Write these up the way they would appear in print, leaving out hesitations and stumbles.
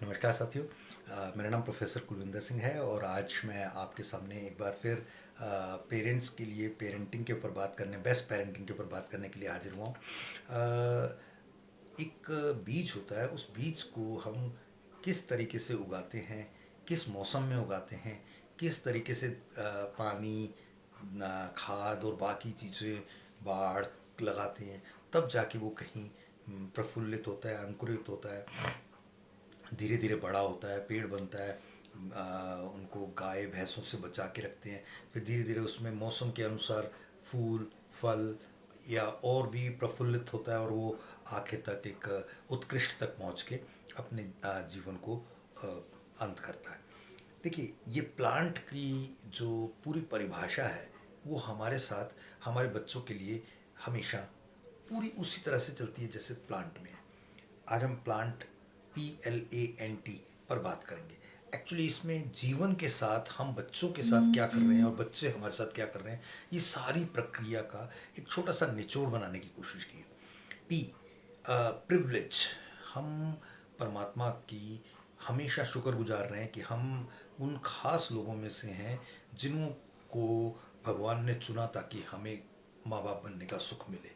नमस्कार साथियों। मेरा नाम प्रोफेसर कुलविंदर सिंह है और आज मैं आपके सामने एक बार फिर पेरेंट्स के लिए पेरेंटिंग के ऊपर बात करने बेस्ट पेरेंटिंग के ऊपर बात करने के लिए हाजिर हुआ हूँ। एक बीज होता है, उस बीज को हम किस तरीके से उगाते हैं, किस मौसम में उगाते हैं, किस तरीके से पानी, खाद और बाकी चीज़ें, बाढ़ लगाते हैं, तब जाके वो कहीं प्रफुल्लित होता है, अंकुरित होता है, धीरे धीरे बड़ा होता है, पेड़ बनता है। उनको गाय भैंसों से बचा के रखते हैं, फिर धीरे धीरे उसमें मौसम के अनुसार फूल, फल या और भी प्रफुल्लित होता है और वो आखिर तक एक उत्कृष्ट तक पहुंच के अपने जीवन को अ, अंत करता है। देखिए, ये प्लांट की जो पूरी परिभाषा है वो हमारे साथ, हमारे बच्चों के लिए हमेशा पूरी उसी तरह से चलती है जैसे प्लांट में है। आज हम प्लांट, PLANT पर बात करेंगे। एक्चुअली इसमें जीवन के साथ हम बच्चों के साथ क्या कर रहे हैं और बच्चे हमारे साथ क्या कर रहे हैं, ये सारी प्रक्रिया का एक छोटा सा निचोड़ बनाने की कोशिश की है। P, privilege. हम परमात्मा की हमेशा शुक्रगुजार रहे हैं कि हम उन खास लोगों में से हैं जिनको भगवान ने चुना ताकि हमें माँ बाप बनने का सुख मिले।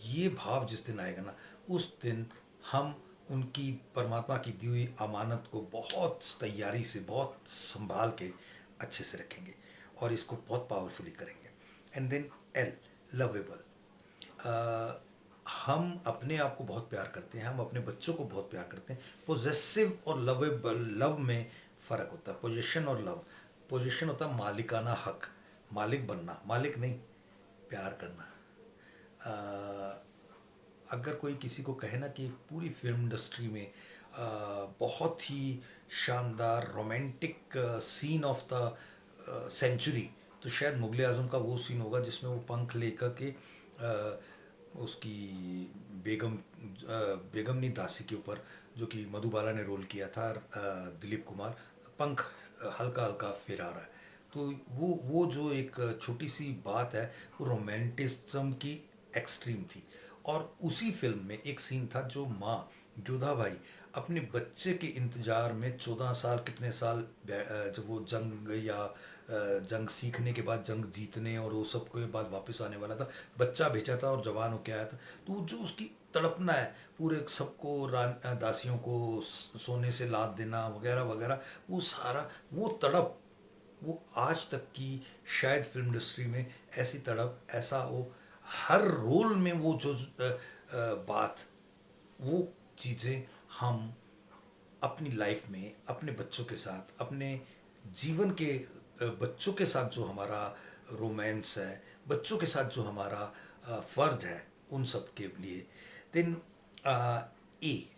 ये भाव जिस दिन आएगा ना, उस दिन हम उनकी, परमात्मा की दी हुई अमानत को बहुत तैयारी से, बहुत संभाल के अच्छे से रखेंगे और इसको बहुत पावरफुली करेंगे। And then L, lovable. हम अपने आप को बहुत प्यार करते हैं, हम अपने बच्चों को बहुत प्यार करते हैं। पोजेसिव और लवेबल, लव में फ़र्क होता है। पोजेशन और लव, पोजेशन होता है मालिकाना हक, मालिक बनना, मालिक नहीं, प्यार करना। अगर कोई किसी को कहे ना कि पूरी फिल्म इंडस्ट्री में बहुत ही शानदार romantic scene of the century, तो शायद मुगले आज़म का वो सीन होगा जिसमें वो पंख लेकर के उसकी बेगम, बेगम नहीं, दासी के ऊपर, जो कि मधुबाला ने रोल किया था, दिलीप कुमार, पंख हल्का हल्का फहरा रहा है। तो वो जो एक छोटी सी बात है, वो रोमांटिज्म की एक्सट्रीम थी। और उसी फिल्म में एक सीन था जो माँ जोधा भाई अपने बच्चे के इंतज़ार में 14 साल, कितने साल, जब वो जंग या जंग सीखने के बाद जंग जीतने और वो सब के बाद वापस आने वाला था, बच्चा भेजा था और जवान होके आया था, तो जो उसकी तड़पना है, पूरे सबको, दासियों को सोने से लाद देना वगैरह वगैरह, वो सारा वो तड़प, वो आज तक की शायद फिल्म इंडस्ट्री में ऐसी तड़प, ऐसा वो हर रोल में वो जो बात, वो चीज़ें हम अपनी लाइफ में अपने बच्चों के साथ, अपने जीवन के बच्चों के साथ जो हमारा रोमांस है, बच्चों के साथ जो हमारा फ़र्ज है, उन सब के लिए। Then A,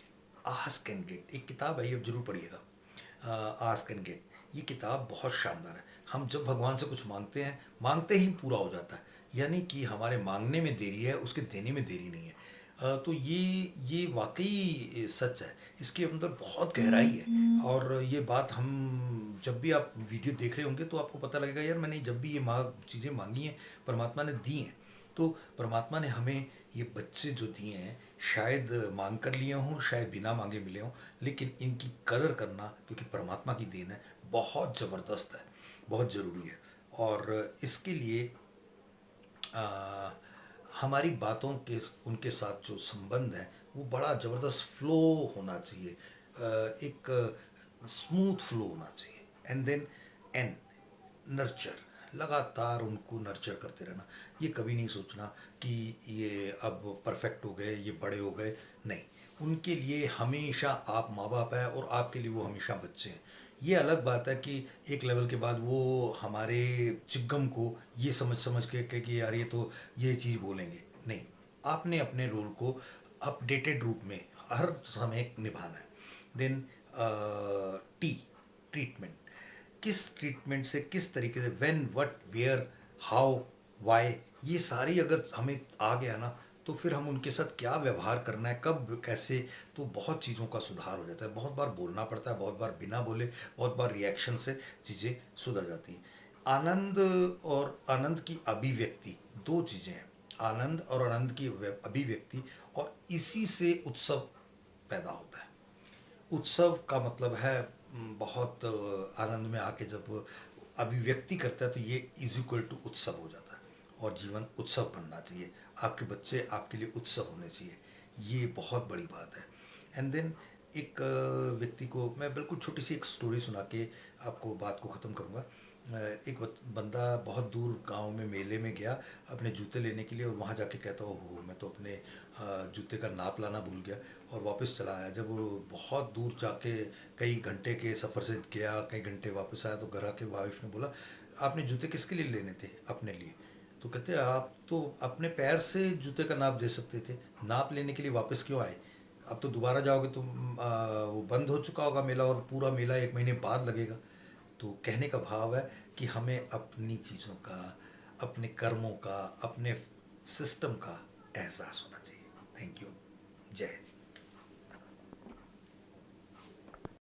ask and get, एक किताब है, ये जरूर पढ़िएगा, आस्क एंड गेट। ये किताब बहुत शानदार है। हम जब भगवान से कुछ मांगते हैं, मांगते ही पूरा हो जाता है, यानी कि हमारे मांगने में देरी है, उसके देने में देरी नहीं है। तो ये वाकई सच है, इसके अंदर बहुत गहराई है। और ये बात हम, जब भी आप वीडियो देख रहे होंगे तो आपको पता लगेगा, यार मैंने जब भी ये चीज़ें मांगी हैं, परमात्मा ने दी हैं। तो परमात्मा ने हमें ये बच्चे जो दिए हैं, शायद मांग कर लिए हों, शायद बिना मांगे मिले हों, लेकिन इनकी कदर करना, क्योंकि परमात्मा की देन है, बहुत ज़बरदस्त है, बहुत ज़रूरी है। और इसके लिए आ, हमारी बातों के, उनके साथ जो संबंध है वो बड़ा ज़बरदस्त फ्लो होना चाहिए, एक स्मूथ फ्लो होना चाहिए। एंड देन एन, नर्चर, लगातार उनको नर्चर करते रहना। ये कभी नहीं सोचना कि ये अब परफेक्ट हो गए, ये बड़े हो गए, नहीं। उनके लिए हमेशा आप माँ बाप हैं और आपके लिए वो हमेशा बच्चे हैं। ये अलग बात है कि एक लेवल के बाद वो हमारे चिग्गम को ये समझ समझ के कि यार ये तो ये चीज़ बोलेंगे, नहीं। आपने अपने रोल को अपडेटेड रूप में हर समय निभाना है। Then T, treatment. किस ट्रीटमेंट से, किस तरीके से, when, what, where, how, why, ये सारी अगर हमें आ गया ना, तो फिर हम उनके साथ क्या व्यवहार करना है, कब, कैसे, तो बहुत चीज़ों का सुधार हो जाता है। बहुत बार बोलना पड़ता है, बहुत बार बिना बोले, बहुत बार रिएक्शन से चीज़ें सुधर जाती हैं। आनंद और आनंद की अभिव्यक्ति, दो चीज़ें हैं, आनंद और आनंद की अभिव्यक्ति, और इसी से उत्सव पैदा होता है। उत्सव का मतलब है बहुत आनंद में आके जब अभिव्यक्ति करता है तो ये इज इक्वल टू उत्सव हो जाता है। और जीवन उत्सव बनना चाहिए, आपके बच्चे आपके लिए उत्सव होने चाहिए, ये बहुत बड़ी बात है। एंड देन एक व्यक्ति को मैं बिल्कुल छोटी सी एक स्टोरी सुना के आपको बात को ख़त्म करूँगा। एक बंदा बहुत दूर गांव में मेले में गया अपने जूते लेने के लिए, और वहाँ जाके कहता हो मैं तो अपने जूते का नाप लाना भूल गया, और वापस चला आया। जब वो बहुत दूर जाके कई घंटे के सफ़र से गया, कई घंटे वापस आया, तो घर आके वाइफ ने बोला आपने जूते किसके लिए लेने थे? अपने लिए। तो कहते आप तो अपने पैर से जूते का नाप दे सकते थे, नाप लेने के लिए वापस क्यों आए? अब तो दोबारा जाओगे तो वो बंद हो चुका होगा मेला, और पूरा मेला 1 महीने बाद लगेगा। तो कहने का भाव है कि हमें अपनी चीज़ों का, अपने कर्मों का, अपने सिस्टम का एहसास होना चाहिए। Thank you. जय हिंद।